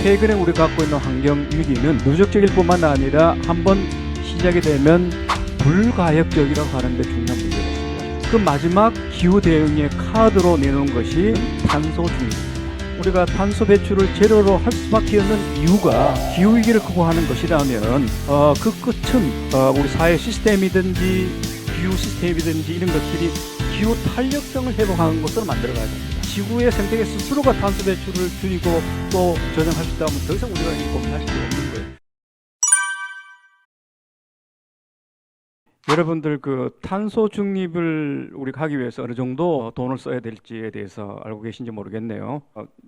최근에 우리가 갖고 있는 환경 위기는 누적적일 뿐만 아니라 한번 시작이 되면 불가역적이라고 하는 데 중요한 문제가 있습니다. 그 마지막 기후 대응의 카드로 내놓은 것이 탄소 중립입니다. 우리가 탄소 배출을 제로로 할 수밖에 없는 이유가 기후 위기를 극복하는 것이라면 그 끝은 우리 사회 시스템이든지 기후 시스템이든지 이런 것들이 기후 탄력성을 회복하는 것으로 만들어가야 됩니다. 지구의 생태계 스스로가 탄소 배출을 줄이고 또 저장할 수 있다면 더 이상 우리가 고민할 필요 없는 거예요. 여러분들 그 탄소 중립을 우리가 하기 위해서 어느 정도 돈을 써야 될지에 대해서 알고 계신지 모르겠네요.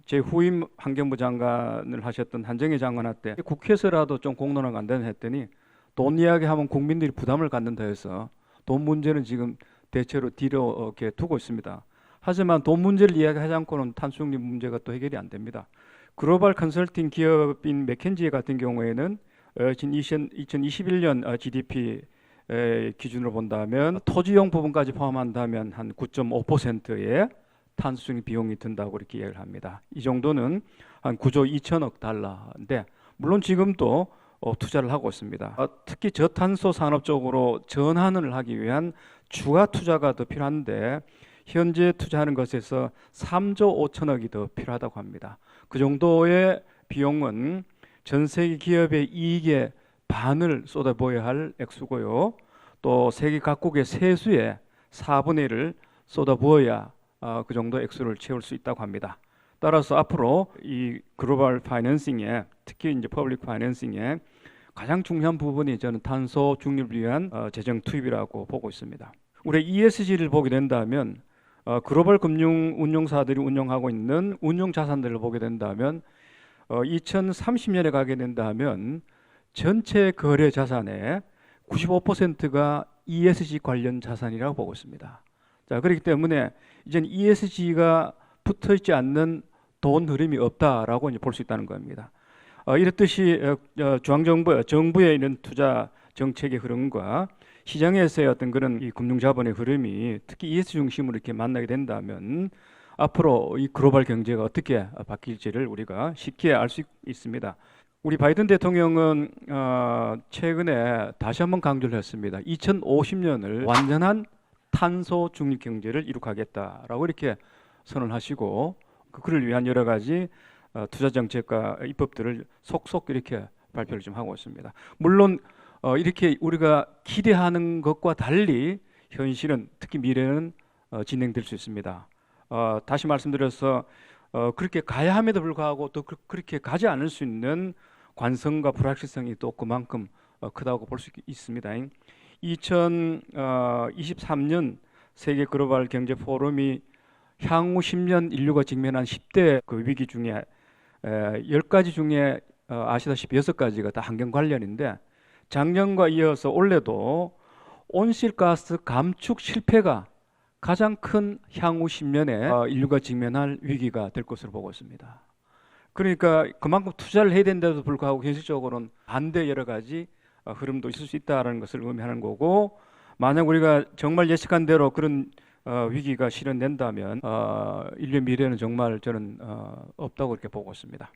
제 후임 환경부 장관을 하셨던 한정희 장관한테 국회에서라도 좀 공론화가 안 되나 했더니 돈 이야기하면 국민들이 부담을 갖는다 해서 돈 문제는 지금 대체로 뒤로 이렇게 두고 있습니다. 하지만 돈 문제를 이야기하지 않고는 탄소 중립 문제가 또 해결이 안 됩니다. 글로벌 컨설팅 기업인 맥켄지 같은 경우에는 2021년 GDP 기준으로 본다면 토지용 부분까지 포함한다면 한 9.5%의 탄소 중립 비용이 든다고 이렇게 이야기를 합니다. 이 정도는 한 9조 2천억 달러인데 물론 지금도 투자를 하고 있습니다. 특히 저탄소 산업 쪽으로 전환을 하기 위한 추가 투자가 더 필요한데 현재 투자하는 것에서 3조 5천억이 더 필요하다고 합니다. 그 정도의 비용은 전 세계 기업의 이익의 반을 쏟아부어야 할 액수고요. 또 세계 각국의 세수의 4분의 1을 쏟아부어야 그 정도 액수를 채울 수 있다고 합니다. 따라서 앞으로 이 글로벌 파이낸싱에 특히 이제 퍼블릭 파이낸싱에 가장 중요한 부분이 저는 탄소 중립을 위한 재정 투입이라고 보고 있습니다. 우리 ESG를 보게 된다면 글로벌 금융 운용사들이 운영하고 있는 운용 자산들을 보게 된다면 2030년에 가게 된다면 전체 거래 자산의 95%가 ESG 관련 자산이라고 보고 있습니다. 자, 그렇기 때문에 이제는 ESG가 붙어 있지 않는 돈 흐름이 없다라고 이제 볼 수 있다는 겁니다. 이렇듯이 정부의 이런 투자 정책의 흐름과 시장에서의 어떤 그런 이 금융 자본의 흐름이 특히 ESG 중심으로 이렇게 만나게 된다면 앞으로 이 글로벌 경제가 어떻게 바뀔지를 우리가 쉽게 알 수 있습니다. 우리 바이든 대통령은 최근에 다시 한번 강조를 했습니다. 2050년을 완전한 탄소 중립 경제를 이룩하겠다라고 이렇게 선언하시고 그를 위한 여러 가지 투자 정책과 입법들을 속속 이렇게 발표를 좀 하고 있습니다. 물론 이렇게 우리가 기대하는 것과 달리 현실은 특히 미래는 진행될 수 있습니다. 다시 말씀드려서 그렇게 가야 함에도 불구하고 또 그렇게 가지 않을 수 있는 관성과 불확실성이 또 그만큼 크다고 볼 수 있습니다. 2023년 세계 글로벌 경제 포럼이 향후 10년 인류가 직면한 10대 그 위기 중에 10가지 중에 아시다시피 6가지가 다 환경 관련인데 작년과 이어서 올해도 온실가스 감축 실패가 가장 큰 향후 10년에 인류가 직면할 위기가 될 것으로 보고 있습니다. 그러니까 그만큼 투자를 해야 된데도 불구하고 현실적으로는 반대 여러 가지 흐름도 있을 수 있다는 것을 의미하는 거고 만약 우리가 정말 예측한 대로 그런 위기가 실현된다면 인류의 미래는 정말 저는 없다고 이렇게 보고 있습니다.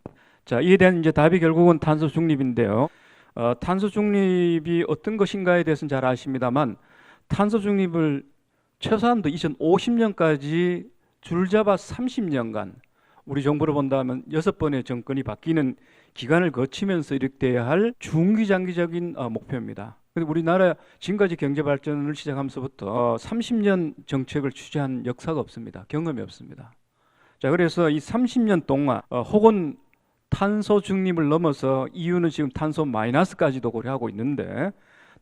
자, 이에 대한 이제 답이 결국은 탄소 중립인데요. 탄소 중립이 어떤 것인가에 대해서는 잘 아십니다만 탄소 중립을 최소한도 2050년까지 줄잡아 30년간 우리 정부로 본다면 6번의 정권이 바뀌는 기간을 거치면서 이룩돼야 할 중기장기적인 목표입니다. 우리나라 지금까지 경제 발전을 시작하면서부터 30년 정책을 취재한 역사가 없습니다. 경험이 없습니다. 자, 그래서 이 30년 동안 혹은 탄소 중립을 넘어서 EU는 지금 탄소 마이너스까지도 고려하고 있는데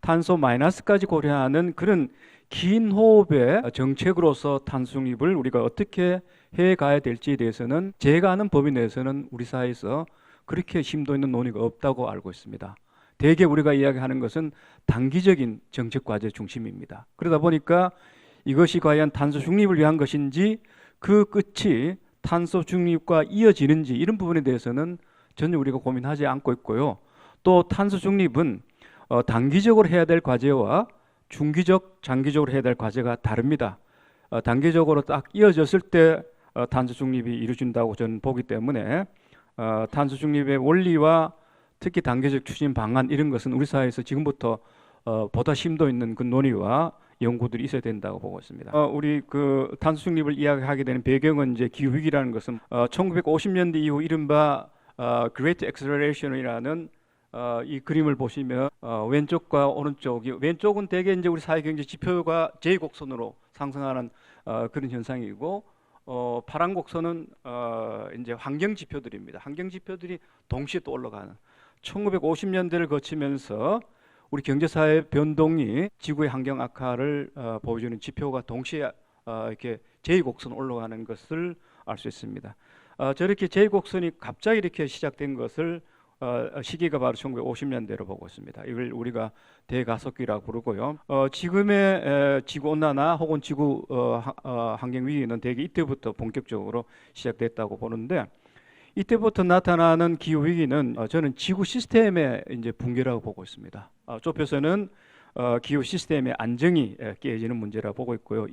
탄소 마이너스까지 고려하는 그런 긴 호흡의 정책으로서 탄소 중립을 우리가 어떻게 해 가야 될지에 대해서는 제가 아는 범위 내에서는 우리 사회에서 그렇게 심도 있는 논의가 없다고 알고 있습니다. 대개 우리가 이야기하는 것은 단기적인 정책 과제 중심입니다. 그러다 보니까 이것이 과연 탄소 중립을 위한 것인지 그 끝이 탄소 중립과 이어지는지 이런 부분에 대해서는 전혀 우리가 고민하지 않고 있고요. 또 탄소 중립은 단기적으로 해야 될 과제와 중기적, 장기적으로 해야 될 과제가 다릅니다. 단기적으로 딱 이어졌을 때 탄소 중립이 이루어진다고 저는 보기 때문에 탄소 중립의 원리와 특히 단계적 추진 방안 이런 것은 우리 사회에서 지금부터 보다 심도 있는 그 논의와 연구들이 있어야 된다고 보고 있습니다. 우리 그 탄소 중립을 이야기하게 되는 배경은 이제 기후 위기라는 것은 1950년대 이후 이른바 Great Acceleration이라는 이 그림을 보시면 왼쪽과 오른쪽이 왼쪽은 대개 이제 우리 사회 경제 지표가 제곡선으로 상승하는 그런 현상이고 파란 곡선은 이제 환경 지표들입니다. 환경 지표들이 동시에 또 올라가는 1950년대를 거치면서 우리 경제사회 변동이 지구의 환경 악화를 보여주는 지표가 동시에 이렇게 제2곡선 올라가는 것을 알 수 있습니다. 저렇게 제2곡선이 갑자기 이렇게 시작된 것을 시기가 바로 1950년대로 보고 있습니다. 이걸 우리가 대가속기라고 부르고요. 지금의 지구 온난화 혹은 지구 환경 위기는 대개 이때부터 본격적으로 시작됐다고 보는데 이때부터 나타나는 기후 위기는 저는 지구 시스템의 이제 붕괴라고 보고 있습니다. 좁혀서는 기후 시스템의 안정이 깨지는 문제라고 보고 있고요.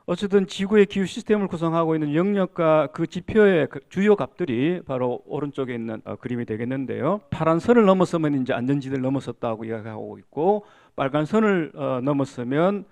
어쨌든 지구의 기후 시스템을 구성하고 있는 영역과 그 지표의 주요 값들이 바로 오른쪽에 있는 그림이 되겠는데요. 파란 선을 넘어서면 이제 안전지대를 넘어섰다고 이야기하고 있고, 빨간 선을 넘어서면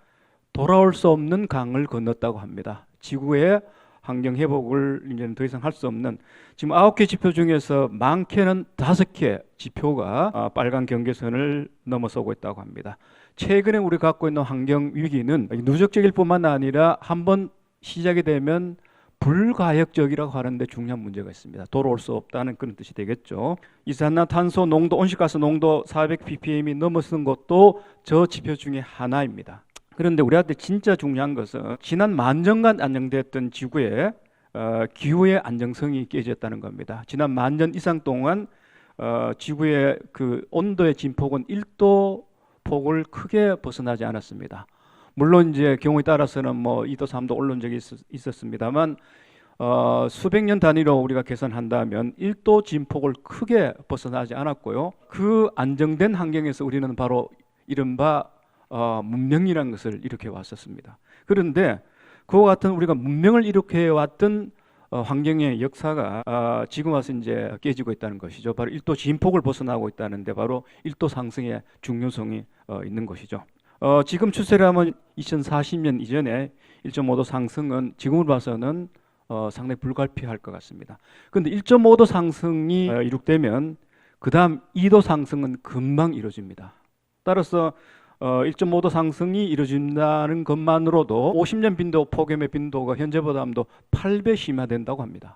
돌아올 수 없는 강을 건넜다고 합니다. 지구의 환경 회복을 이제는 더 이상 할 수 없는, 지금 9개 지표 중에서 많게는 5개 지표가 빨간 경계선을 넘어서고 있다고 합니다. 최근에 우리가 갖고 있는 환경 위기는 누적적일 뿐만 아니라 한번 시작이 되면 불가역적이라고 하는데 중요한 문제가 있습니다. 돌아올 수 없다는 그런 뜻이 되겠죠. 이산화탄소 농도, 온실가스 농도 400ppm이 넘어선 것도 저 지표 중에 하나입니다. 그런데 우리한테 진짜 중요한 것은 지난 10,000년간 안정됐던 지구의 기후의 안정성이 깨졌다는 겁니다. 지난 10,000년 이상 동안 지구의 그 온도의 진폭은 1도 폭을 크게 벗어나지 않았습니다. 물론 이제 경우에 따라서는 뭐 2도 3도 오른 적이 있었습니다만 수백 년 단위로 우리가 계산한다면 1도 진폭을 크게 벗어나지 않았고요. 그 안정된 환경에서 우리는 바로 이른바 문명이라는 것을 일으켜 왔었습니다. 그런데 그와 같은 우리가 문명을 일으켜 왔던 환경의 역사가 지금 와서 이제 깨지고 있다는 것이죠. 바로 1도 진폭을 벗어나고 있다는데 바로 1도 상승의 중요성이 있는 것이죠. 지금 추세라면 2040년 이전에 1.5도 상승은 지금으로 봐서는 상당히 불가피할 것 같습니다. 그런데 1.5도 상승이 이룩되면 그 다음 2도 상승은 금방 이루어집니다. 따라서 1.5도 상승이 이루어진다는 것만으로도 50년 빈도 폭염의 빈도가 현재보다도 8배 심화된다고 합니다.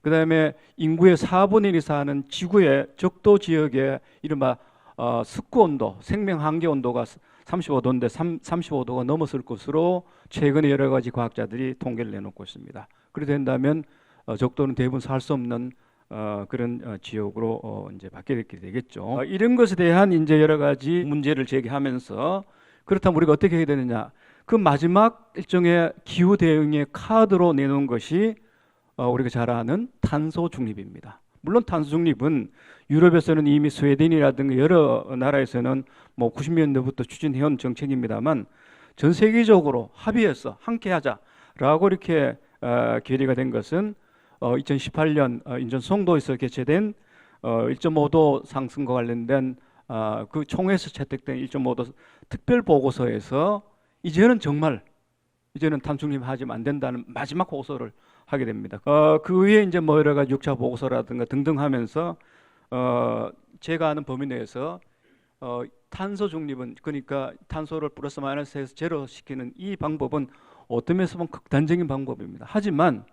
그 다음에 인구의 4분의 1이 사는 지구의 적도 지역의 이른바 습구 온도, 생명 한계 온도가 35도인데 35도가 넘었을 것으로 최근에 여러 가지 과학자들이 통계를 내놓고 있습니다. 그렇게 된다면 적도는 대부분 살 수 없는 그런 지역으로 이제 바뀌게 되겠죠. 이런 것에 대한 이제 여러 가지 문제를 제기하면서 그렇다면 우리가 어떻게 해야 되느냐? 그 마지막 일종의 기후 대응의 카드로 내놓은 것이 우리가 잘 아는 탄소 중립입니다. 물론 탄소 중립은 유럽에서는 이미 스웨덴이라든가 여러 나라에서는 뭐 90년대부터 추진해온 정책입니다만 전 세계적으로 합의해서 함께하자라고 이렇게 결의가 된 것은 2018년 인천 송도에서 개최된 1.5도 상승과 관련된 그 총회에서 채택된 1.5도 특별 보고서에서 이제는 탄소 중립하지면 안 된다는 마지막 보고서를 하게 됩니다. 그 위에 이제 뭐 여러 가지 6차 보고서라든가 등등 하면서 제가 아는 범위 내에서 탄소 중립은, 그러니까 탄소를 플러스 마이너스해서 제로 시키는 이 방법은 어떤 면에서 보면 극단적인 방법입니다. 하지만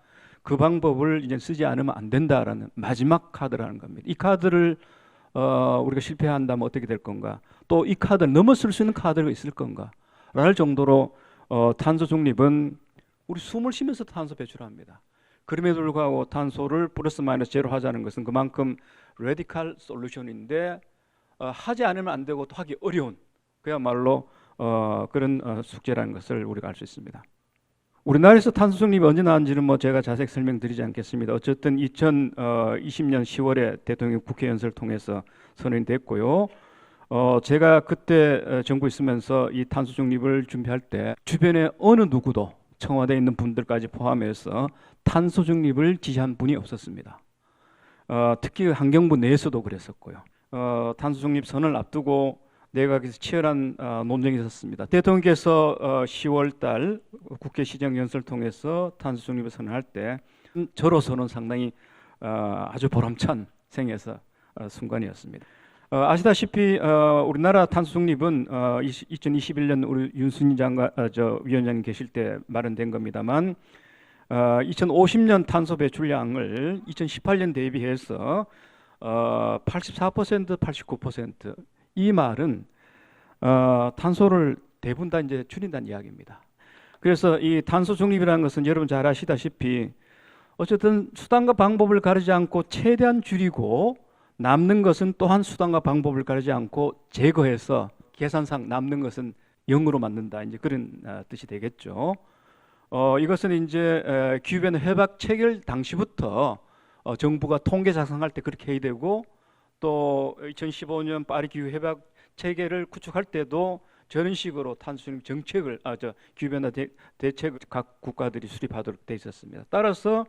그 방법을 이제 쓰지 않으면 안 된다라는 마지막 카드라는 겁니다. 이 카드를 우리가 실패한다면 어떻게 될 건가? 또 이 카드를 넘어설 수 있는 카드가 있을 건가? 랄 정도로 탄소 중립은 우리 숨을 쉬면서 탄소 배출합니다. 그럼에도 불구하고 탄소를 플러스 마이너스 제로 하자는 것은 그만큼 레디컬 솔루션인데 하지 않으면 안 되고 또 하기 어려운 그야말로 그런 숙제라는 것을 우리가 알 수 있습니다. 우리나라에서 탄소 중립이 언제 나왔는지는 뭐 제가 자세히 설명드리지 않겠습니다. 어쨌든 2020년 10월에 대통령 국회 연설을 통해서 선언이 됐고요. 제가 그때 정부에 있으면서 이 탄소 중립을 준비할 때 주변에 어느 누구도 청와대에 있는 분들까지 포함해서 탄소 중립을 지시한 분이 없었습니다. 특히 환경부 내에서도 그랬었고요. 탄소 중립 선을 앞두고 내각에서 치열한 논쟁이 있었습니다. 대통령께서 10월달 국회 시정연설을 통해서 탄소 중립을 선언할 때 저로서는 상당히 아주 보람찬 생에서 순간이었습니다. 아시다시피 우리나라 탄소 중립은 2021년 우리 윤순희 장관 위원장님 계실 때 마련된 겁니다만 2050년 탄소 배출량을 2018년 대비해서 84%, 89%이 말은 탄소를 대부분 다 이제 줄인다는 이야기입니다. 그래서 이 탄소 중립이라는 것은 여러분 잘 아시다시피 어쨌든 수단과 방법을 가리지 않고 최대한 줄이고 남는 것은 또한 수단과 방법을 가리지 않고 제거해서 계산상 남는 것은 0으로 만든다. 이제 그런 뜻이 되겠죠. 이것은 이제 기후변화 회복 체결 당시부터 정부가 통계 작성할 때 그렇게 해야 되고 또 2015년 파리 기후 회복 체계를 구축할 때도 저런 식으로 탄소중립 정책을 기후변화 대책을 각 국가들이 수립하도록 돼 있었습니다. 따라서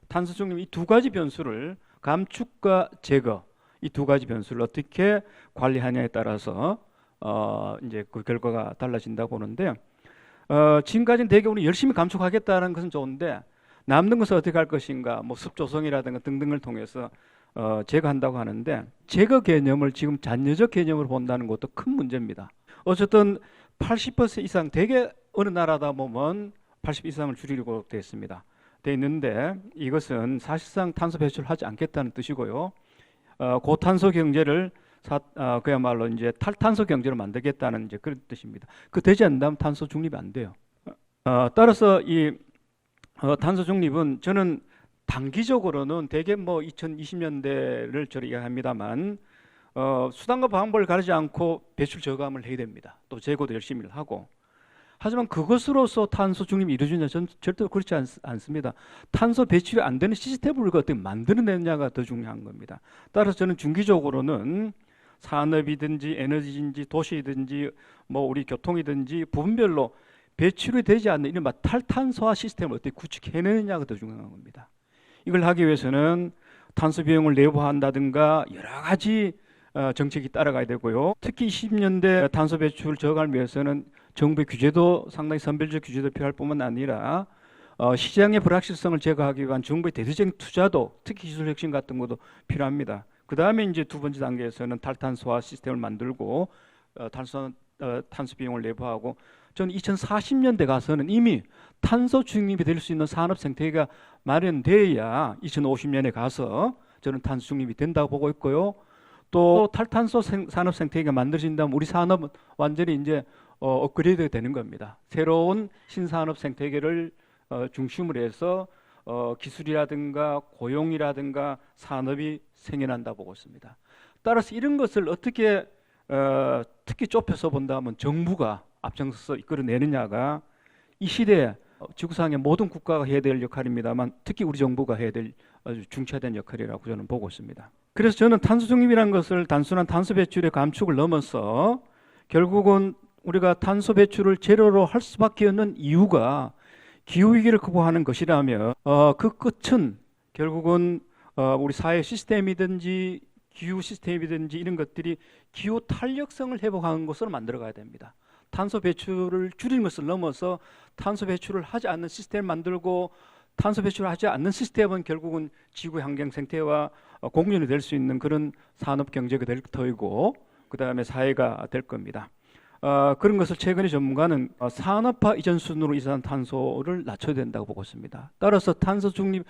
탄소중립 이 두 가지 변수를 감축과 제거 이 두 가지 변수를 어떻게 관리하냐에 따라서 이제 그 결과가 달라진다고 보는데 지금까지는 대개 우리 열심히 감축하겠다는 것은 좋은데 남는 것을 어떻게 할 것인가 뭐 습 조성이라든가 등등을 통해서 제거한다고 하는데 제거 개념을 지금 잔여적 개념으로 본다는 것도 큰 문제입니다. 어쨌든 80% 이상 대개 어느 나라다 보면 80 이상을 줄이려고 되어 있습니다. 돼 있는데 이것은 사실상 탄소 배출을 하지 않겠다는 뜻이고요. 고탄소 경제를 그야말로 이제 탈탄소 경제로 만들겠다는 이제 그런 뜻입니다. 그 되지 않는다면 탄소 중립이 안 돼요. 따라서 이 탄소 중립은 저는 단기적으로는 대개 뭐 2020년대를 저를 이야기합니다만 수단과 방법을 가리지 않고 배출 저감을 해야 됩니다. 또 재고도 열심히 하고. 하지만 그것으로서 탄소 중립이 이루어지냐 저는 절대 그렇지 않습니다. 탄소 배출이 안 되는 시스템을 어떻게 만들어내느냐가 더 중요한 겁니다. 따라서 저는 중기적으로는 산업이든지 에너지든지 도시든지 뭐 우리 교통이든지 부분별로 배출이 되지 않는 이른바 탈탄소화 시스템을 어떻게 구축해내느냐가 더 중요한 겁니다. 이걸 하기 위해서는 탄소 비용을 내부화한다든가 여러 가지 정책이 따라가야 되고요. 특히 20년대 탄소 배출 저감을 위해서는 정부의 규제도 상당히 선별적 규제도 필요할 뿐만 아니라 시장의 불확실성을 제거하기 위한 정부의 대대적인 투자도 특히 기술 혁신 같은 것도 필요합니다. 그 다음에 이제 두 번째 단계에서는 탈탄소화 시스템을 만들고 탄소 비용을 내부하고 저는 2040년대 가서는 이미 탄소 중립이 될 수 있는 산업 생태계가 마련돼야 2050년에 가서 저는 탄소 중립이 된다고 보고 있고요. 또 탈탄소 산업 생태계가 만들어진다면 우리 산업은 완전히 이제 업그레이드 되는 겁니다. 새로운 신산업 생태계를 중심으로 해서 기술이라든가 고용이라든가 산업이 생겨난다 보고 있습니다. 따라서 이런 것을 어떻게 특히 좁혀서 본다면 정부가 앞장서서 이끌어내느냐가 이 시대에 지구상의 모든 국가가 해야 될 역할입니다만 특히 우리 정부가 해야 될 아주 중차대한 역할이라고 저는 보고 있습니다. 그래서 저는 탄소 중립이라는 것을 단순한 탄소 배출의 감축을 넘어서 결국은 우리가 탄소 배출을 제로로 할 수밖에 없는 이유가 기후위기를 극복하는 것이라면 그 끝은 결국은 우리 사회 시스템이든지 기후 시스템이든지 이런 것들이 기후 탄력성을 회복하는 것으로 만들어가야 됩니다. 탄소 배출을 줄이는 것을 넘어서 탄소 배출을 하지 않는 시스템을 만들고 탄소 배출을 하지 않는 시스템은 결국은 지구 환경 생태와 공존이 될 수 있는 그런 산업 경제가 될 터이고 그 다음에 사회가 될 겁니다. 그런 것을 최근에 전문가는 산업화 이전 수준으로 이산탄소를 낮춰야 된다고 보고 있습니다. 따라서 탄소 중립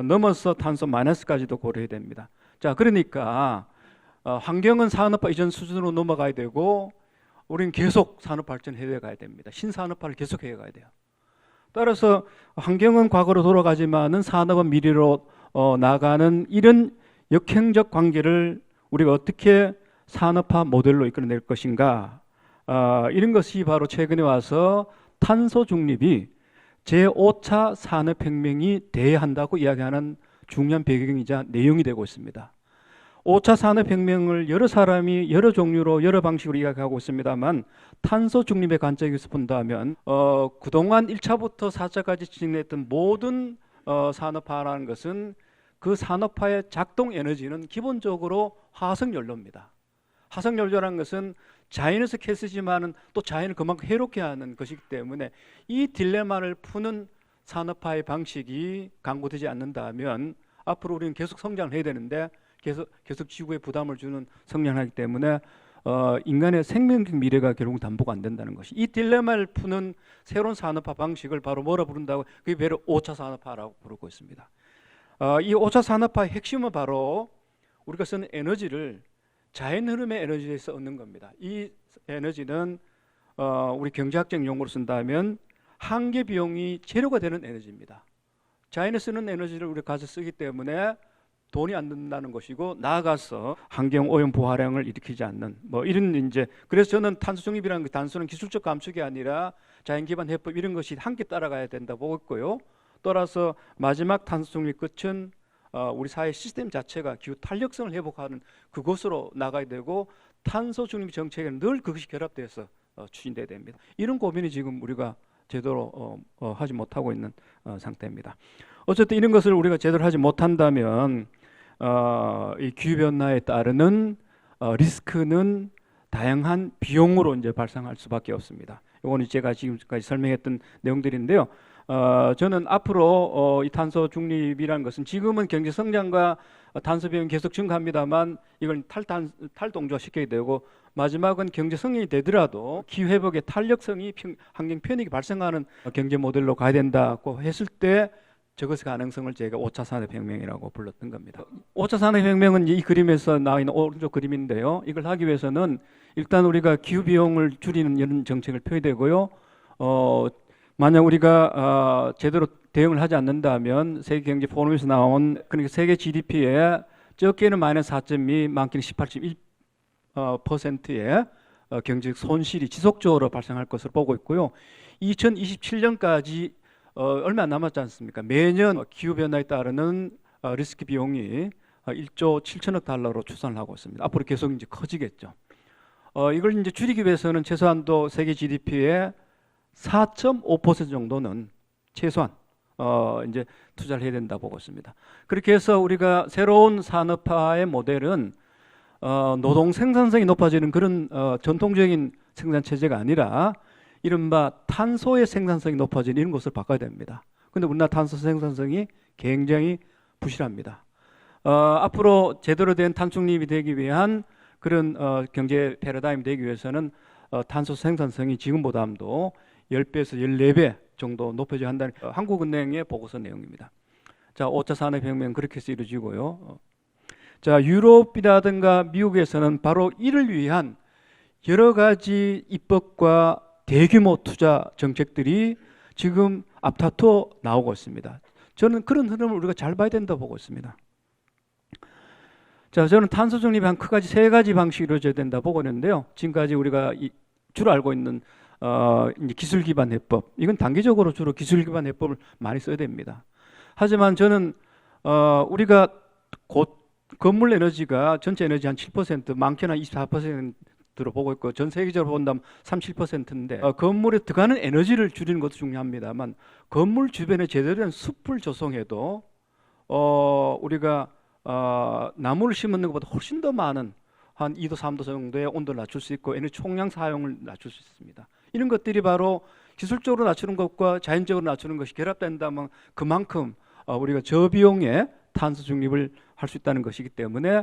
넘어서 탄소 마이너스까지도 고려해야 됩니다. 자, 그러니까 환경은 산업화 이전 수준으로 넘어가야 되고 우리는 계속 산업 발전해 가야 됩니다. 신산업화를 계속해 가야 돼요. 따라서 환경은 과거로 돌아가지만은 산업은 미래로 나가는 이런 역행적 관계를 우리가 어떻게 산업화 모델로 이끌어낼 것인가 이런 것이 바로 최근에 와서 탄소 중립이 제5차 산업혁명이 돼야 한다고 이야기하는 중요한 배경이자 내용이 되고 있습니다. 5차 산업혁명을 여러 사람이 여러 종류로 여러 방식으로 이야기하고 있습니다만 탄소 중립의 관점에서 본다면 그동안 1차부터 4차까지 진행했던 모든 산업화라는 것은 그 산업화의 작동 에너지는 기본적으로 화석연료입니다. 화석연료라는 것은 자연에서 캐스지만은 또 자연을 그만큼 해롭게 하는 것이기 때문에 이 딜레마를 푸는 산업화의 방식이 강구되지 않는다면 앞으로 우리는 계속 성장을 해야 되는데 계속 지구에 부담을 주는 성장을 하기 때문에 인간의 생명적 미래가 결국 담보가 안 된다는 것이, 이 딜레마를 푸는 새로운 산업화 방식을 바로 뭐라 부른다고? 그게 바로 5차 산업화라고 부르고 있습니다. 이 5차 산업화의 핵심은 바로 우리가 쓰는 에너지를 자연 흐름의 에너지에서 얻는 겁니다. 이 에너지는 우리 경제학적 용어로 쓴다면 한계 비용이 재료가 되는 에너지입니다. 자연에 쓰는 에너지를 우리가 가서 쓰기 때문에 돈이 안 든다는 것이고, 나아가서 환경 오염 부활량을 일으키지 않는 이런 이제, 그래서 저는 탄소 중립이라는 게 단순한 기술적 감축이 아니라 자연 기반 해법 이런 것이 함께 따라가야 된다 보고 있고요. 따라서 마지막 탄소 중립 끝은 우리 사회 시스템 자체가 기후 탄력성을 회복하는 그것으로 나가야 되고, 탄소 중립 정책에는 늘 그것이 결합돼서 추진돼야 됩니다. 이런 고민이 지금 우리가 제대로 하지 못하고 있는 상태입니다. 어쨌든 이런 것을 우리가 제대로 하지 못한다면 이 기후 변화에 따르는 리스크는 다양한 비용으로 이제 발생할 수밖에 없습니다. 이거는 제가 지금까지 설명했던 내용들인데요. 저는 앞으로 이 탄소 중립이라는 것은 지금은 경제 성장과 탄소 비용이 계속 증가합니다만 이걸 탈동조화 시켜야 되고, 마지막은 경제 성장이 되더라도 기후 회복의 탄력성이 환경 편익이 발생하는 경제 모델로 가야 된다고 했을 때 저것의 가능성을 제가 5차 산업혁명이라고 불렀던 겁니다. 5차 산업혁명은 이 그림에서 나와 있는 오른쪽 그림인데요. 이걸 하기 위해서는 일단 우리가 기후 비용을 줄이는 이런 정책을 펴야 되고요. 만약 우리가 제대로 대응을 하지 않는다면 세계 경제 포럼에서 나온, 그러니까 세계 GDP의 적게는 마이너스 4.2, 많게는 18.1%의 경제적 손실이 지속적으로 발생할 것으로 보고 있고요. 2027년까지 얼마 안 남았지 않습니까? 매년 기후변화에 따르는 리스크 비용이 1조 7천억 달러로 추산을 하고 있습니다. 앞으로 계속 이제 커지겠죠. 이걸 이제 줄이기 위해서는 최소한도 세계 GDP의 4.5% 정도는 최소한 이제 투자를 해야 된다 보고 있습니다. 그렇게 해서 우리가 새로운 산업화의 모델은 노동 생산성이 높아지는 그런 전통적인 생산 체제가 아니라 이른바 탄소의 생산성이 높아지는 이런 것을 바꿔야 됩니다. 그런데 우리나라 탄소 생산성이 굉장히 부실합니다. 앞으로 제대로 된 탄중립이 되기 위한 그런 경제 패러다임이 되기 위해서는 탄소 생산성이 지금보다도 10배에서 14배 정도 높여져야 한다는 한국은행의 보고서 내용입니다. 자, 5차 산업혁명 그렇게 해서 이루어지고요. 자, 유럽이라든가 미국에서는 바로 이를 위한 여러 가지 입법과 대규모 투자 정책들이 지금 앞다투어 나오고 있습니다. 저는 그런 흐름을 우리가 잘 봐야 된다고 보고 있습니다. 자, 저는 탄소 중립이 한 크게 세 가지 방식으로 이루어져야 된다 보고 있는데요. 지금까지 우리가 주로 알고 있는 이제 기술 기반 해법, 이건 단기적으로 주로 기술 기반 해법을 많이 써야 됩니다. 하지만 저는 우리가 곧 건물 에너지가 전체 에너지 한 7%, 많게는 한 24%로 보고 있고, 전 세계적으로 본다면 37%인데 건물에 들어가는 에너지를 줄이는 것도 중요합니다만 건물 주변에 제대로 된 숲을 조성해도 우리가 나무를 심는 것보다 훨씬 더 많은 한 2도 3도 정도의 온도를 낮출 수 있고 에너지 총량 사용을 낮출 수 있습니다. 이런 것들이 바로 기술적으로 낮추는 것과 자연적으로 낮추는 것이 결합된다면 그만큼 우리가 저비용의 탄소 중립을 할 수 있다는 것이기 때문에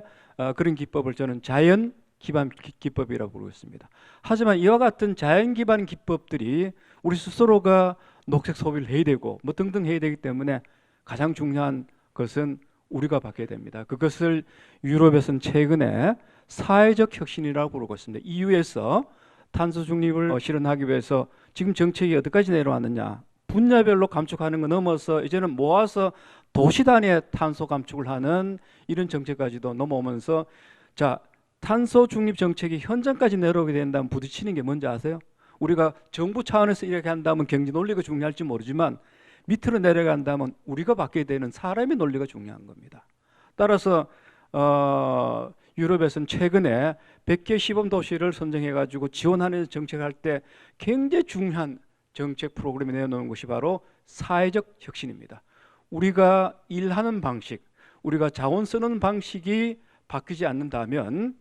그런 기법을 저는 자연 기반 기법이라고 부르고 있습니다. 하지만 이와 같은 자연 기반 기법들이 우리 스스로가 녹색 소비를 해야 되고 등등 해야 되기 때문에 가장 중요한 것은 우리가 바뀌어야 됩니다. 그것을 유럽에서는 최근에 사회적 혁신이라고 부르고 있습니다. EU에서 탄소 중립을 실현하기 위해서 지금 정책이 어디까지 내려왔느냐, 분야별로 감축하는 거 넘어서 이제는 모아서 도시 단위의 탄소 감축을 하는 이런 정책까지도 넘어오면서, 자, 탄소 중립 정책이 현장까지 내려오게 된다면 부딪히는 게 뭔지 아세요? 우리가 정부 차원에서 이렇게 한다면 경제 논리가 중요할지 모르지만 밑으로 내려간다면 우리가 바뀌게 되는 사람의 논리가 중요한 겁니다. 따라서 유럽에서는 최근에 100개 시범 도시를 선정해가지고 지원하는 정책을 할 때 굉장히 중요한 정책 프로그램을 내놓는 것이 바로 사회적 혁신입니다. 우리가 일하는 방식, 우리가 자원 쓰는 방식이 바뀌지 않는다면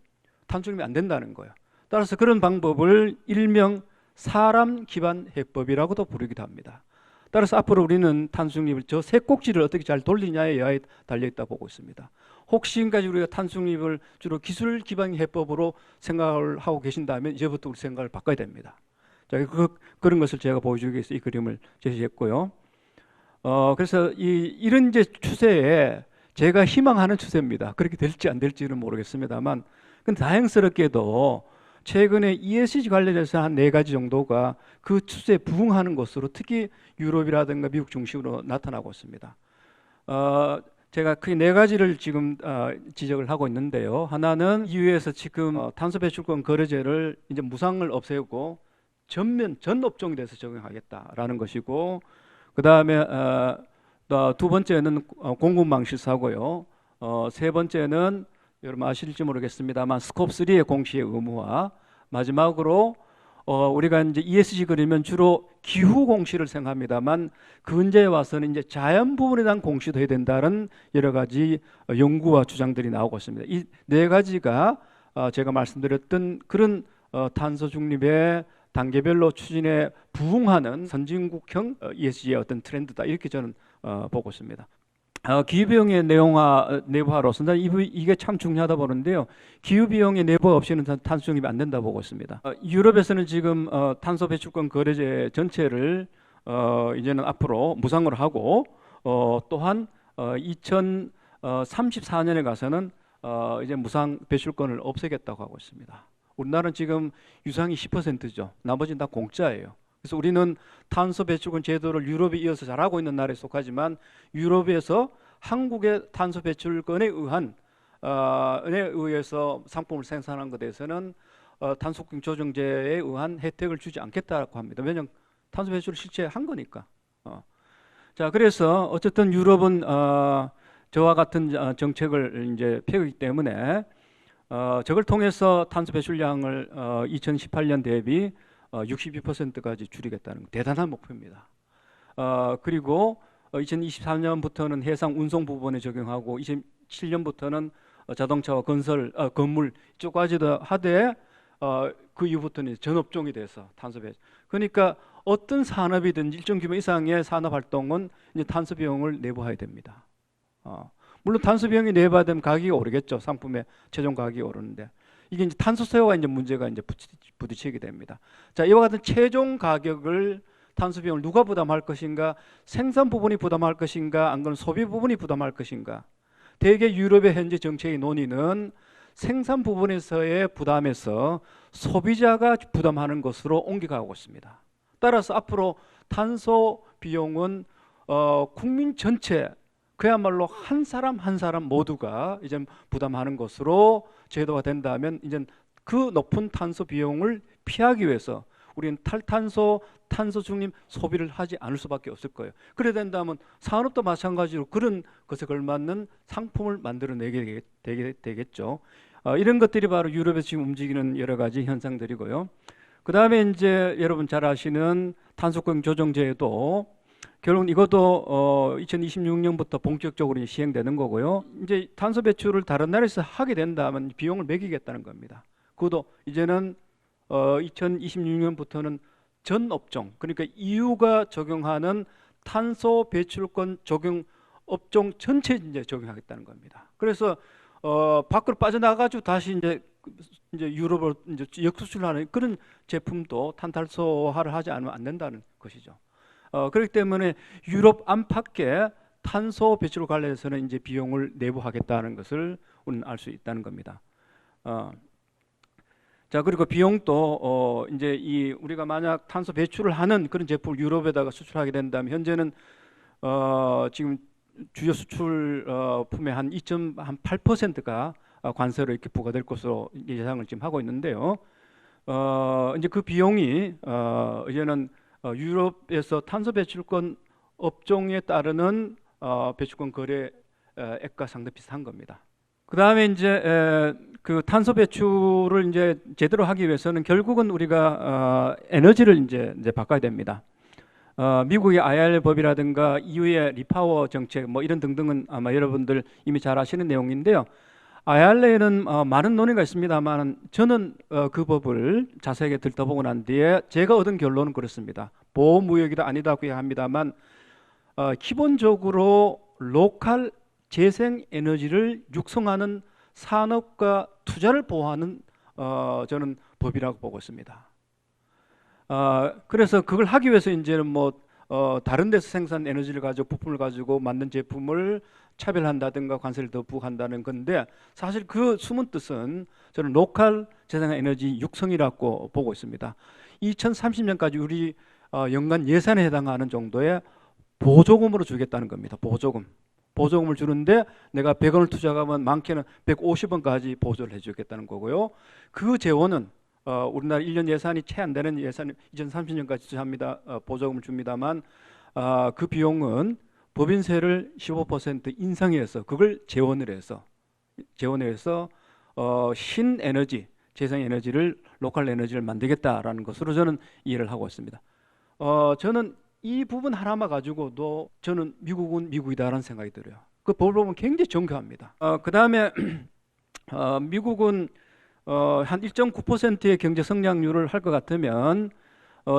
탄소중립이 안 된다는 거예요. 따라서 그런 방법을 일명 사람 기반 해법이라고도 부르기도 합니다. 따라서 앞으로 우리는 탄소중립을 저 세 꼭지를 어떻게 잘 돌리냐에 달려있다 보고 있습니다. 혹시 지금까지 우리가 탄소중립을 주로 기술 기반 해법으로 생각을 하고 계신다면 이제부터 우리 생각을 바꿔야 됩니다. 자, 그런 것을 제가 보여주기 위해서 이 그림을 제시했고요. 그래서 이런 이제 추세에 제가 희망하는 추세입니다. 그렇게 될지 안 될지는 모르겠습니다만, 근데 다행스럽게도 최근에 ESG 관련해서 한 4가지 정도가 그 추세에 부응하는 것으로 특히 유럽이라든가 미국 중심으로 나타나고 있습니다. 제가 크게 4가지를 지금 지적을 하고 있는데요. 하나는 EU에서 지금 탄소 배출권 거래제를 이제 무상을 없애고 전 업종에 대해서 적용하겠다라는 것이고, 그 다음에 두 번째는 공급망 실사고요. 세 번째는 여러분 아실지 모르겠습니다만 스콥 3의 공시의 의무화, 마지막으로 우리가 이제 ESG 그리면 주로 기후 공시를 생각합니다만 근제에 와서는 이제 자연 부분에 대한 공시도 해야 된다는 여러 가지 연구와 주장들이 나오고 있습니다. 이 4가지가 제가 말씀드렸던 그런 탄소 중립의 단계별로 추진에 부응하는 선진국형 ESG의 어떤 트렌드다, 이렇게 저는 보고 있습니다. 기후비용의 내부화로서는 이게 참 중요하다 보는데요. 기후비용의 내부화 없이는 탄소 중립이 안 된다 보고 있습니다. 유럽에서는 지금 탄소 배출권 거래제 전체를 이제는 앞으로 무상으로 하고, 또한 2034년에 가서는 이제 무상 배출권을 없애겠다고 하고 있습니다. 우리나라는 지금 유상이 10%죠. 나머지는 다 공짜예요. 그래서 우리는 탄소 배출권 제도를 유럽에 이어서 잘하고 있는 나라에 속하지만 유럽에서 한국의 탄소 배출권에 의해서 상품을 생산한 것에 대해서는 탄소권 조정제에 의한 혜택을 주지 않겠다고 합니다. 왜냐하면 탄소 배출을 실제 한 거니까. 자, 그래서 어쨌든 유럽은 저와 같은 정책을 이제 펴기 때문에 저걸 통해서 탄소 배출량을 2018년 대비 62%까지 줄이겠다는 대단한 목표입니다. 그리고 2023년부터는 해상 운송 부분에 적용하고 27년부터는 자동차와 건물 이쪽까지도 하되 그 이후부터는 전업종이 돼서 탄소 배출. 그러니까 어떤 산업이든지 일정 규모 이상의 산업 활동은 이제 탄소 비용을 내부해야 됩니다. 물론 탄소 비용이 내부해야 되면 가격이 오르겠죠. 상품의 최종 가격이 오르는데. 이게 이제 탄소세와 이제 문제가 이제 부딪히게 됩니다. 자, 이와 같은 최종 가격을 탄소 비용을 누가 부담할 것인가? 생산 부분이 부담할 것인가? 안 그러면 소비 부분이 부담할 것인가? 대개 유럽의 현재 정책의 논의는 생산 부분에서의 부담에서 소비자가 부담하는 것으로 옮겨가고 있습니다. 따라서 앞으로 탄소 비용은 국민 전체, 그야말로 한 사람 한 사람 모두가 이제 부담하는 것으로 제도가 된다면 이제 그 높은 탄소 비용을 피하기 위해서 우리는 탄소 중립 소비를 하지 않을 수밖에 없을 거예요. 그래 된다면 산업도 마찬가지로 그런 것에 걸맞는 상품을 만들어내게 되겠죠. 이런 것들이 바로 유럽에서 지금 움직이는 여러 가지 현상들이고요. 그 다음에 이제 여러분 잘 아시는 탄소권 조정제도 결국 이것도 2026년부터 본격적으로 시행되는 거고요. 이제 탄소 배출을 다른 나라에서 하게 된다면 비용을 매기겠다는 겁니다. 그것도 이제는 2026년부터는 전 업종, 그러니까 EU가 적용하는 탄소 배출권 적용 업종 전체 이제 적용하겠다는 겁니다. 그래서 밖으로 빠져나가지고 다시 이제 유럽으로 이제 역수출하는 그런 제품도 탄탄소화를 하지 않으면 안 된다는 것이죠. 그렇기 때문에 유럽 안팎의 탄소 배출 관련해서는 이제 비용을 내부하겠다는 것을 우리는 알 수 있다는 겁니다. 자, 그리고 비용도 이제 우리가 만약 탄소 배출을 하는 그런 제품을 유럽에다가 수출하게 된다면 현재는 지금 주요 수출품의 한 2.8%가 관세로 이렇게 부과될 것으로 예상을 지금 하고 있는데요. 이제 그 비용이 이제는 유럽에서 탄소 배출권 업종에 따르는 배출권 거래액과 상당히 비슷한 겁니다. 그 다음에 이제 그 탄소 배출을 이제 제대로 하기 위해서는 결국은 우리가 에너지를 이제 바꿔야 됩니다. 미국의 IRA 법이라든가 EU의 리파워 정책 뭐 이런 등등은 아마 여러분들 이미 잘 아시는 내용인데요. IRA는 많은 논의가 있습니다만 저는 그 법을 자세하게 들여다보고 난 뒤에 제가 얻은 결론은 그렇습니다. 보호무역이다 아니다고 합니다만 기본적으로 로컬 재생에너지를 육성하는 산업과 투자를 보호하는 저는 법이라고 보고 있습니다. 그래서 그걸 하기 위해서 이제는 뭐 다른 데서 생산 에너지를 가지고 부품을 가지고 만든 제품을 차별한다든가 관세를 더 부과한다는 건데 사실 그 숨은 뜻은 저는 로컬 재생에너지 육성이라고 보고 있습니다. 2030년까지 우리 연간 예산에 해당하는 정도의 보조금으로 주겠다는 겁니다. 보조금을 주는데 내가 100원을 투자하면 많게는 150원까지 보조를 해주겠다는 거고요. 그 재원은 우리나라 1년 예산이 채 안 되는 예산 2030년까지 투자합니다. 보조금을 줍니다만 그 비용은 법인세를 15% 인상해서 그걸 재원을 해서 신에너지, 재생에너지를 로컬 에너지를 만들겠다라는 것으로 저는 이해를 하고 있습니다. 저는 이 부분 하나만 가지고도 저는 미국은 미국이다라는 생각이 들어요. 그 법을 보면 굉장히 정교합니다. 그 다음에 미국은 한 1.9%의 경제 성장률을 할 것 같으면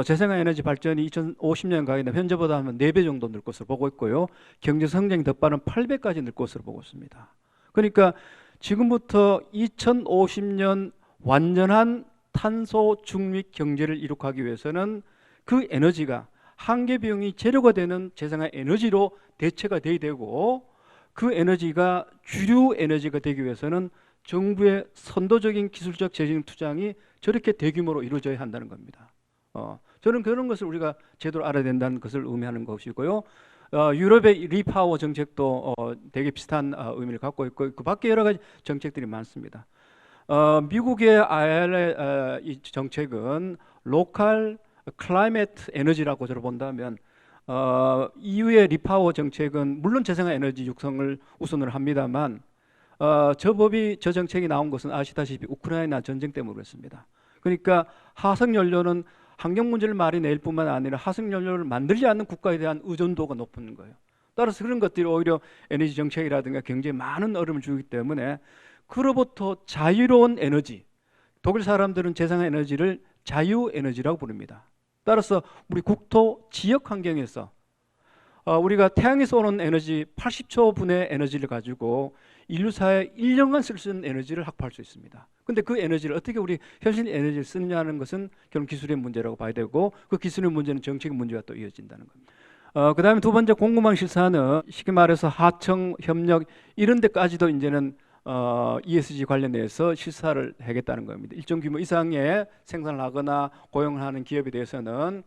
재생에너지 발전이 2050년 가게 되면 현재보다 하면 4배 정도 늘 것으로 보고 있고요. 경제 성장이 더 빠른 8배까지 늘 것으로 보고 있습니다. 그러니까 지금부터 2050년 완전한 탄소 중립 경제를 이룩하기 위해서는 그 에너지가 한계 비용이 재료가 되는 재생에너지로 대체가 돼야 되고 그 에너지가 주류 에너지가 되기 위해서는 정부의 선도적인 기술적 재정 투자이 저렇게 대규모로 이루어져야 한다는 겁니다. 저는 그런 것을 우리가 제대로 알아야 된다는 것을 의미하는 것이고요. 유럽의 리파워 정책도 되게 비슷한 의미를 갖고 있고 그 밖에 여러 가지 정책들이 많습니다. 미국의 IRA 이 정책은 로컬 클라이메트 에너지라고 저를 본다면 EU의 리파워 정책은 물론 재생에너지 육성을 우선을 합니다만 저 정책이 나온 것은 아시다시피 우크라이나 전쟁 때문에 그렇습니다. 그러니까 화석연료는 환경 문제를 많이 낼 뿐만 아니라 화석연료를 만들지 않는 국가에 대한 의존도가 높은 거예요. 따라서 그런 것들이 오히려 에너지 정책이라든가 경제에 많은 어려움을 주기 때문에 그로부터 자유로운 에너지, 독일 사람들은 재생에너지를 자유에너지라고 부릅니다. 따라서 우리 국토 지역 환경에서 우리가 태양에서 오는 에너지 80초 분의 에너지를 가지고 인류사에 1년간 쓸 수 있는 에너지를 확보할 수 있습니다. 근데 그 에너지를 어떻게 우리 현실 에너지를 쓰느냐는 것은 결국 기술의 문제라고 봐야 되고 그 기술의 문제는 정책의 문제가 또 이어진다는 겁니다. 그 다음에 두 번째 공급망 실사는 쉽게 말해서 하청, 협력 이런 데까지도 이제는 ESG 관련해서 실사를 하겠다는 겁니다. 일정 규모 이상의 생산을 하거나 고용을 하는 기업에 대해서는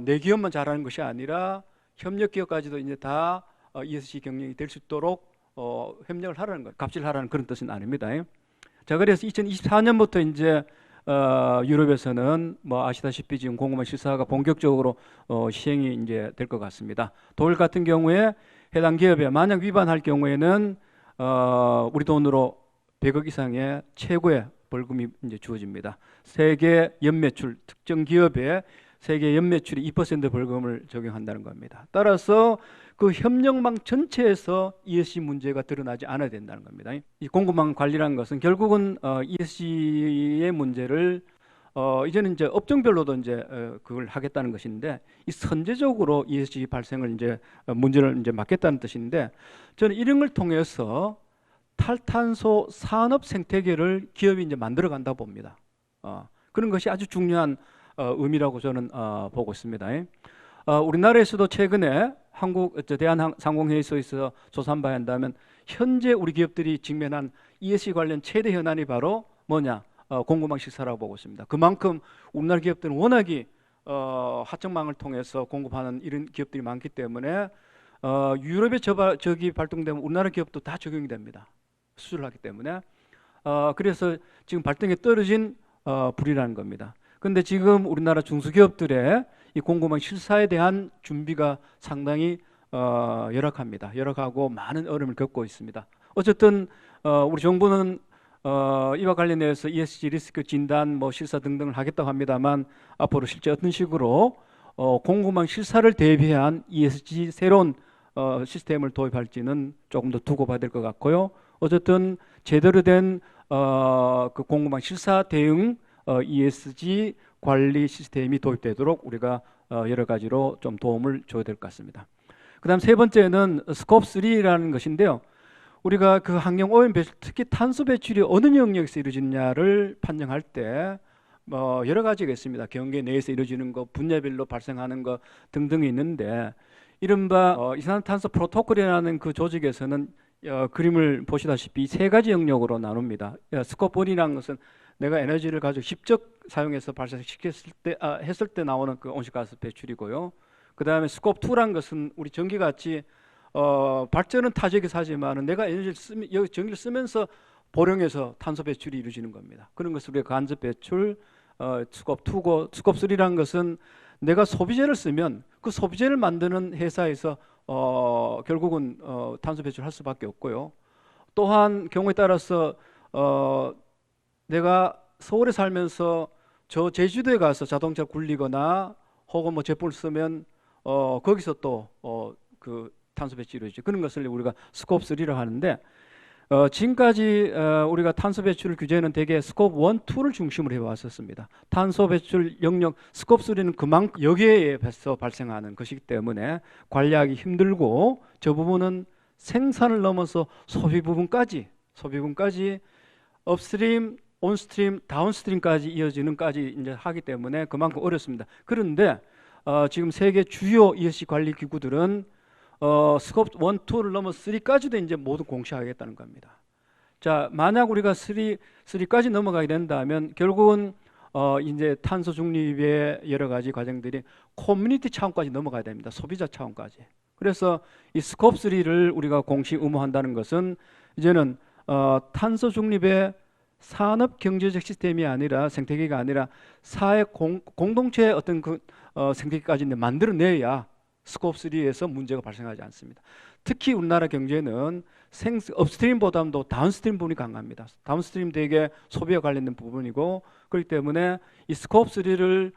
내 기업만 잘하는 것이 아니라 협력 기업까지도 이제 다 ESG 경영이 될 수 있도록 협력을 하라는 것, 갑질 하라는 그런 뜻은 아닙니다. 자, 그래서 2024년부터 이제 유럽에서는 뭐 아시다시피 지금 공급망 실사가 본격적으로 시행이 이제 될 것 같습니다. 독일 같은 경우에 해당 기업에 만약 위반할 경우에는 우리 돈으로 100억 이상의 최고의 벌금이 이제 주어집니다. 세계 연매출 특정 기업에 세계 연매출이 2% 벌금을 적용한다는 겁니다. 따라서 그 협력망 전체에서 ESG 문제가 드러나지 않아야 된다는 겁니다. 이 공급망 관리라는 것은 결국은 ESG의 문제를 이제는 이제 업종별로도 이제 그걸 하겠다는 것인데 이 선제적으로 ESG 발생을 이제 문제를 이제 막겠다는 뜻인데 저는 이런 걸 통해서 탈탄소 산업 생태계를 기업이 이제 만들어 간다 봅니다. 그런 것이 아주 중요한 의미라고 저는 보고 있습니다. 우리나라에서도 최근에 한국 대한상공회의소에서 조사한 바에 한다면 현재 우리 기업들이 직면한 ESG 관련 최대 현안이 바로 뭐냐? 공급망 실사라고 보고 있습니다. 그만큼 우리나라 기업들은 워낙이 하청망을 통해서 공급하는 이런 기업들이 많기 때문에 유럽의 저기 발동되면 우리나라 기업도 다 적용이 됩니다. 수주를 하기 때문에 그래서 지금 발등에 떨어진 불이라는 겁니다. 그런데 지금 우리나라 중소기업들의 이 공급망 실사에 대한 준비가 상당히 열악합니다. 열악하고 많은 어려움을 겪고 있습니다. 어쨌든 우리 정부는 이와 관련해서 ESG 리스크 진단, 뭐 실사 등등을 하겠다고 합니다만 앞으로 실제 어떤 식으로 공급망 실사를 대비한 ESG 새로운 시스템을 도입할지는 조금 더 두고 봐야 될 것 같고요. 어쨌든 제대로 된 그 공급망 실사 대응 ESG 관리 시스템이 도입되도록 우리가 여러 가지로 좀 도움을 줘야 될 것 같습니다. 그다음 세 번째는 스코프 3라는 것인데요. 우리가 그 환경 오염 배출, 특히 탄소 배출이 어느 영역에서 이루어지느냐를 판정할 때 여러 가지가 있습니다. 경계 내에서 이루어지는 거, 분야별로 발생하는 거 등등이 있는데, 이른바 이산화탄소 프로토콜이라는 그 조직에서는 그림을 보시다시피 세 가지 영역으로 나눕니다. 스코프 1이라는 것은 내가 에너지를 가지고 직접 사용해서 했을 때 나오는 그 온실가스 배출이고요. 그 다음에 스코프 2라는 것은 우리 전기같이 발전은 타지에서 하지만 내가 전기를 쓰면서 보령해서 탄소 배출이 이루어지는 겁니다. 그런 것을 우리가 간접 배출, 스코프 2고, 스코프 3라는 것은 내가 소비재를 쓰면 그 소비재를 만드는 회사에서 결국은 탄소 배출할 수밖에 없고요. 또한 경우에 따라서 내가 서울에 살면서 저 제주도에 가서 자동차 굴리거나 혹은 뭐 제품을 쓰면 거기서 또 그 탄소 배출이 이루어지죠. 그런 것을 우리가 스코프 3라고 하는데, 지금까지 우리가 탄소 배출 규제는 대개 스코프 1, 2를 중심으로 해왔었습니다. 탄소 배출 영역 스코프 3는 그만큼 여기에서 발생하는 것이기 때문에 관리하기 힘들고, 저 부분은 생산을 넘어서 소비 부분까지 업스트림, 온스트림, 다운스트림까지 이어지는까지 이제 하기 때문에 그만큼 어렵습니다. 그런데 지금 세계 주요 ESG 관리 기구들은 스코프 1, 2를 넘어 3까지도 이제 모두 공시하겠다는 겁니다. 자, 만약 우리가 3까지 넘어가게 된다면 결국은 이제 탄소 중립의 여러 가지 과정들이 커뮤니티 차원까지 넘어가야 됩니다. 소비자 차원까지. 그래서 이 스코프 3를 우리가 공시 의무한다는 것은 이제는 탄소 중립의 산업 경제적 시스템이 아니라 생태계가 아니라 사회 공동체의 어떤 그 생태계까지 만들어내야 스코프 3에서 문제가 발생하지 않습니다. 특히 우리나라 경제는 업스트림보다도 다운스트림 부분이 강합니다. 다운스트림 대개 소비와 관련된 부분이고, 그렇기 때문에 이 스코프 3를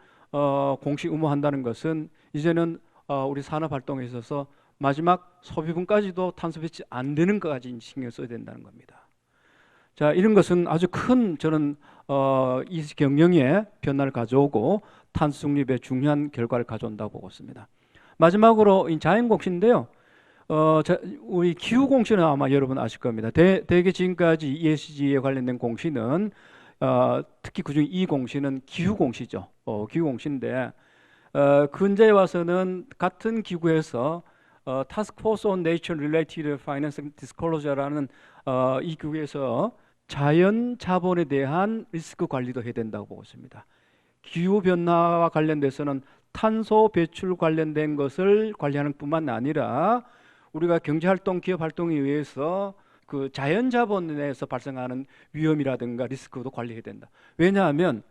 공시 의무한다는 것은 이제는 우리 산업 활동에 있어서 마지막 소비분까지도 탄소 배치 안 되는 것까지 신경 써야 된다는 겁니다. 자, 이런 것은 아주 큰 저는 이 경영에 변화를 가져오고 탄소 중립에 중요한 결과를 가져온다고 보고 있습니다. 마지막으로 자연 공시인데요. 우리 기후 공시는 아마 여러분 아실 겁니다. 대개 지금까지 ESG에 관련된 공시는 특히 그중 이 공시는 기후 공시죠. 기후 공시인데 근자에 와서는 같은 기구에서 Task Force on Nature Related Financial Disclosure라는 이 기구에서 자연 자본에 대한 리스크 관리도 해야 된다고 보고 있습니다. 기후 변화와 관련돼서는 탄소 배출 관련된 것을 관리하는 뿐만 아니라 우리가 경제활동, 기업활동에 의해서 그 자연 자본에서 발생하는 위험이라든가 리스크도 관리해야 된다. 왜냐하면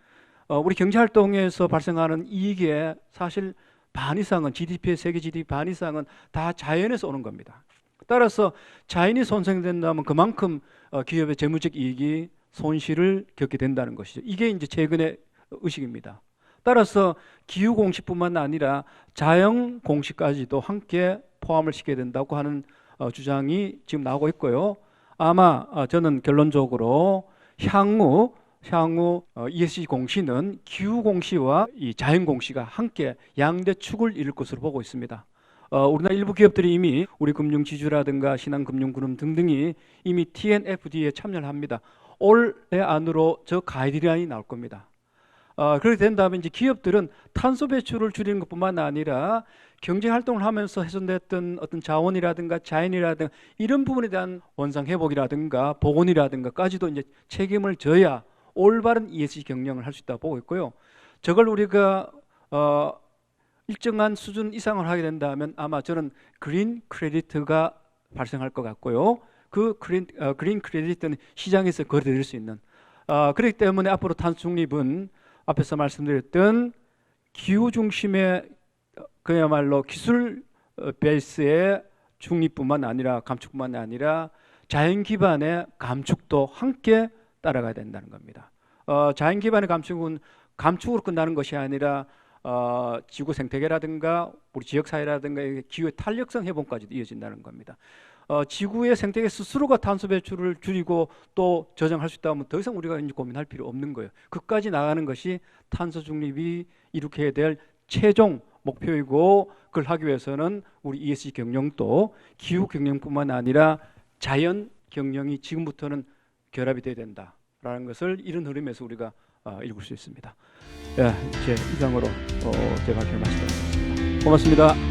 우리 경제활동에서 발생하는 이익의 사실 반 이상은 GDP의 세계 GDP 반 이상은 다 자연에서 오는 겁니다. 따라서 자연이 손상된다면 그만큼 기업의 재무적 이익이 손실을 겪게 된다는 것이죠. 이게 이제 최근의 의식입니다. 따라서 기후 공시뿐만 아니라 자연 공시까지도 함께 포함을 시켜야 된다고 하는 주장이 지금 나오고 있고요. 아마 저는 결론적으로 향후 ESG 공시는 기후 공시와 이 자연 공시가 함께 양대 축을 이룰 것으로 보고 있습니다. 우리나라 일부 기업들이 이미 우리 금융지주라든가 신한금융그룹 등등이 이미 TNFD에 참여를 합니다. 올해 안으로 저 가이드라인이 나올 겁니다. 그렇게 된다면 이제 기업들은 탄소 배출을 줄이는 것뿐만 아니라 경제 활동을 하면서 훼손됐던 어떤 자원이라든가 자연이라든가 이런 부분에 대한 원상 회복이라든가 복원이라든가까지도 이제 책임을 져야 올바른 ESG 경영을 할 수 있다고 보고 있고요. 저걸 우리가 일정한 수준 이상을 하게 된다면 아마 저는 그린 크레디트가 발생할 것 같고요. 그 그린 크레디트는 시장에서 거래될 수 있는 그렇기 때문에 앞으로 탄소 중립은 앞에서 말씀드렸던 기후 중심의 그야말로 기술 베이스의 중립뿐만 아니라 감축뿐만 아니라 자연 기반의 감축도 함께 따라가야 된다는 겁니다. 자연 기반의 감축은 감축으로 끝나는 것이 아니라 지구 생태계라든가 우리 지역 사회라든가 기후의 탄력성 회복까지도 이어진다는 겁니다. 지구의 생태계 스스로가 탄소 배출을 줄이고 또 저장할 수 있다면 더 이상 우리가 이제 고민할 필요 없는 거예요. 그까지 나가는 것이 탄소 중립이 이룩해야 될 최종 목표이고, 그걸 하기 위해서는 우리 ESG 경영도 기후 경영뿐만 아니라 자연 경영이 지금부터는 결합이 돼야 된다라는 것을 이런 흐름에서 우리가 읽을 수 있습니다. 예, 이제 이상으로 제가 할 말씀드렸습니다. 고맙습니다.